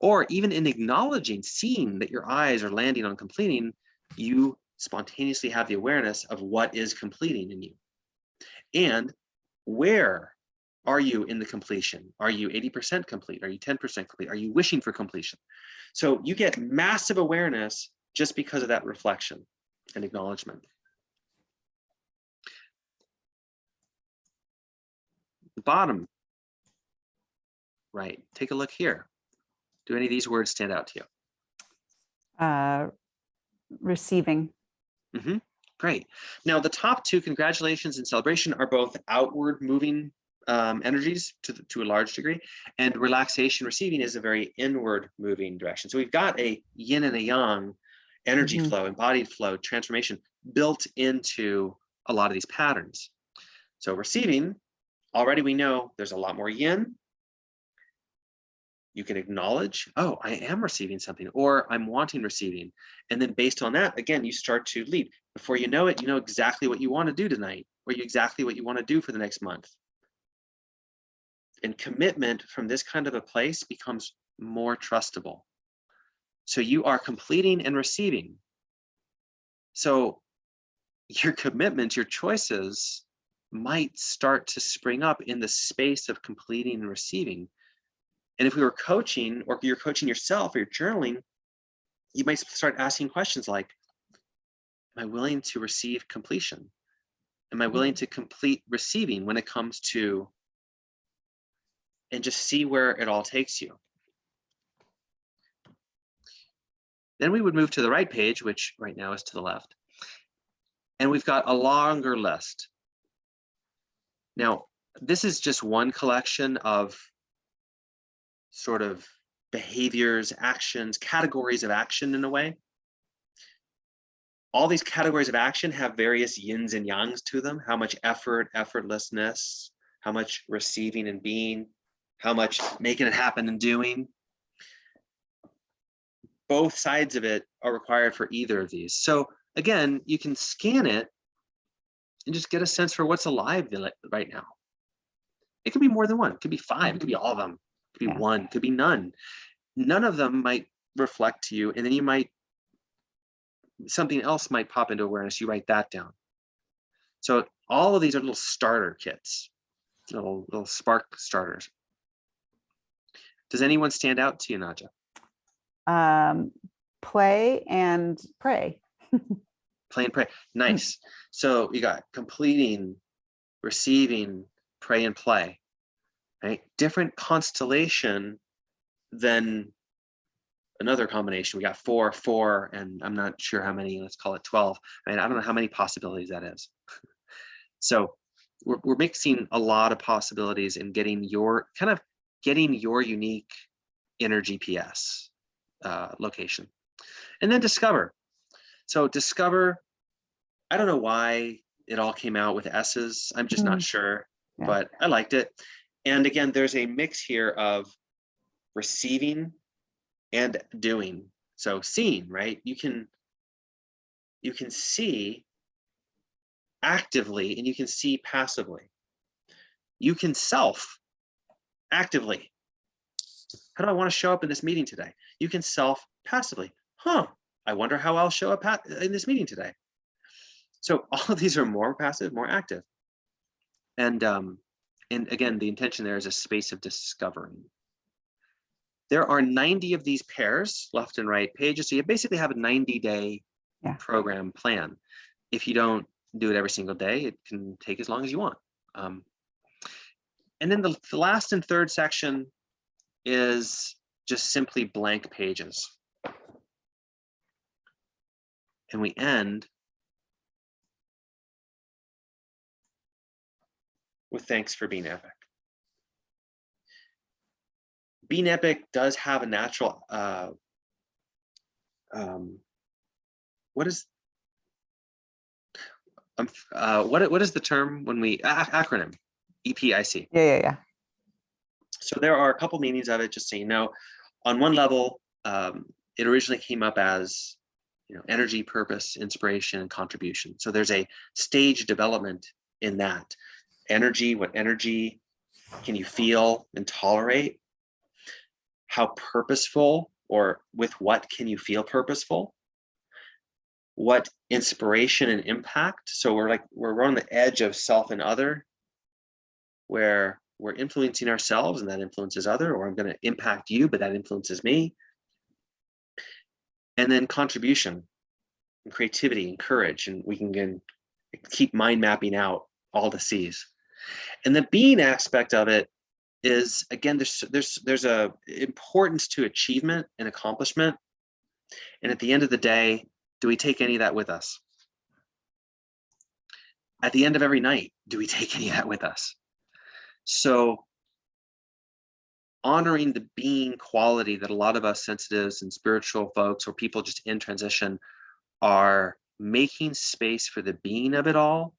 Or even in acknowledging, seeing that your eyes are landing on completing, you spontaneously have the awareness of what is completing in you. And where are you in the completion? Are you 80% complete? Are you 10% complete? Are you wishing for completion? So you get massive awareness just because of that reflection and acknowledgement. The bottom right, take a look here. Do any of these words stand out to you? Receiving. Great. Now the top two, congratulations and celebration, are both outward moving energies to a large degree, and relaxation, receiving, is a very inward moving direction. So we've got a yin and a yang energy flow, embodied flow, transformation built into a lot of these patterns. So receiving, already we know there's a lot more yin. You can acknowledge, oh, I am receiving something, or I'm wanting receiving. And then based on that, again, you start to lead. Before you know it, you know exactly what you want to do tonight, or exactly what you want to do for the next month. And commitment from this kind of a place becomes more trustable. So you are completing and receiving. So your commitment, your choices might start to spring up in the space of completing and receiving. And if we were coaching, or you're coaching yourself, or you're journaling, you might start asking questions like, am I willing to receive completion? Am I willing to complete receiving when it comes to, and just see where it all takes you. Then we would move to the right page, which right now is to the left. And we've got a longer list. Now, this is just one collection of sort of behaviors, actions, categories of action in a way. All these categories of action have various yins and yangs to them. How much effort, effortlessness, how much receiving and being, how much making it happen and doing. Both sides of it are required for either of these. So again, you can scan it and just get a sense for what's alive right now. It could be more than one. It could be 5. It could be all of them. It could be one. It could be none. None of them might reflect to you, and then you might, something else might pop into awareness. You write that down. So all of these are little starter kits, little spark starters. Does anyone stand out to you, Nadja? Play and pray. Play and pray. Nice. So you got completing, receiving, pray and play, right? Different constellation than another combination. We got 4, 4, and I'm not sure how many, let's call it 12. I mean, I don't know how many possibilities that is. So we're mixing a lot of possibilities and getting your unique inner GPS location. And then discover. So discover, I don't know why it all came out with S's. I'm just not sure, but I liked it. And again, there's a mix here of receiving and doing. So seeing, right? You can see actively and you can see passively. You can self actively. How do I want to show up in this meeting today? You can self passively. I wonder how I'll show up in this meeting today. So all of these are more passive, more active. And again, the intention there is a space of discovering. There are 90 of these pairs, left and right pages. So you basically have a 90-day program plan. If you don't do it every single day, it can take as long as you want. And then the last and third section is just simply blank pages. And we end with thanks for being epic. Being epic does have a natural, what is the term when we, acronym, EPIC. Yeah. So there are a couple meanings of it, just so you know. On one level, it originally came up as, energy, purpose, inspiration, and contribution. So there's a stage development in that. Energy, what energy can you feel and tolerate? How purposeful, or with what can you feel purposeful? What inspiration and impact? So we're on the edge of self and other, where we're influencing ourselves and that influences other, or I'm going to impact you, but that influences me. And then contribution and creativity and courage, and we can keep mind mapping out all the C's. And the being aspect of it is, again, there's a importance to achievement and accomplishment. And at the end of the day, do we take any of that with us? At the end of every night, do we take any of that with us? So honoring the being quality that a lot of us sensitives and spiritual folks, or people just in transition, are making space for the being of it all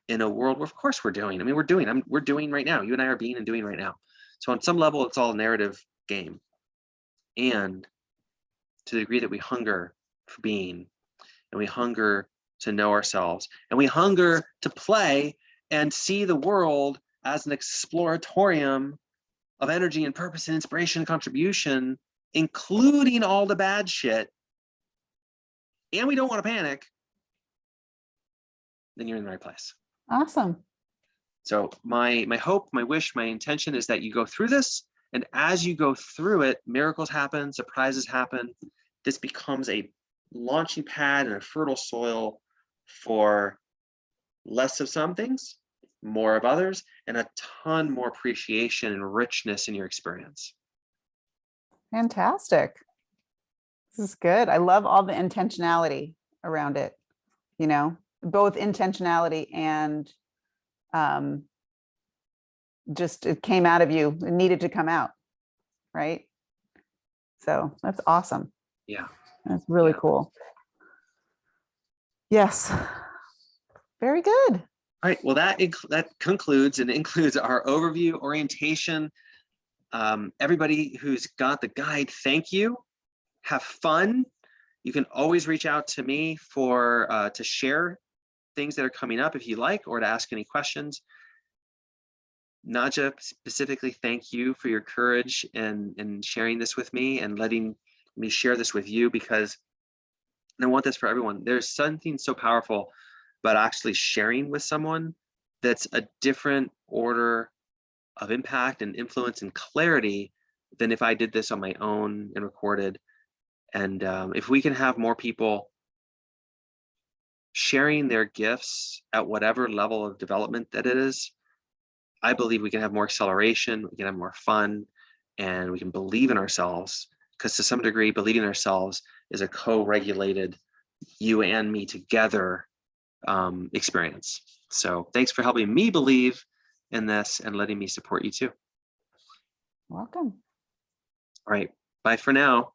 in a world where, of course, we're doing. I mean, we're doing right now. You and I are being and doing right now. So on some level, it's all a narrative game. And to the degree that we hunger for being, and we hunger to know ourselves, and we hunger to play and see the world as an exploratorium of energy and purpose and inspiration and contribution, including all the bad shit, and we don't want to panic, then you're in the right place. Awesome. So my hope, my wish, my intention is that you go through this, and as you go through it, miracles happen, surprises happen. This becomes a launching pad and a fertile soil for less of some things, more of others, and a ton more appreciation and richness in your experience. Fantastic. This is good. I love all the intentionality around it, both intentionality and just it came out of you. It needed to come out, right? So that's awesome. Yeah. That's really cool. Yes. Very good. All right, well, that concludes and includes our overview orientation. Everybody who's got the guide, thank you. Have fun. You can always reach out to me for to share things that are coming up if you like, or to ask any questions. Naja, specifically, thank you for your courage and sharing this with me and letting me share this with you, because I want this for everyone. There's something so powerful about actually sharing with someone that's a different order of impact and influence and clarity than if I did this on my own and recorded. And if we can have more people sharing their gifts at whatever level of development that it is, I believe we can have more acceleration, we can have more fun, and we can believe in ourselves, because to some degree, believing in ourselves is a co-regulated you and me together experience. So thanks for helping me believe in this and letting me support you too. Welcome. All right, bye for now.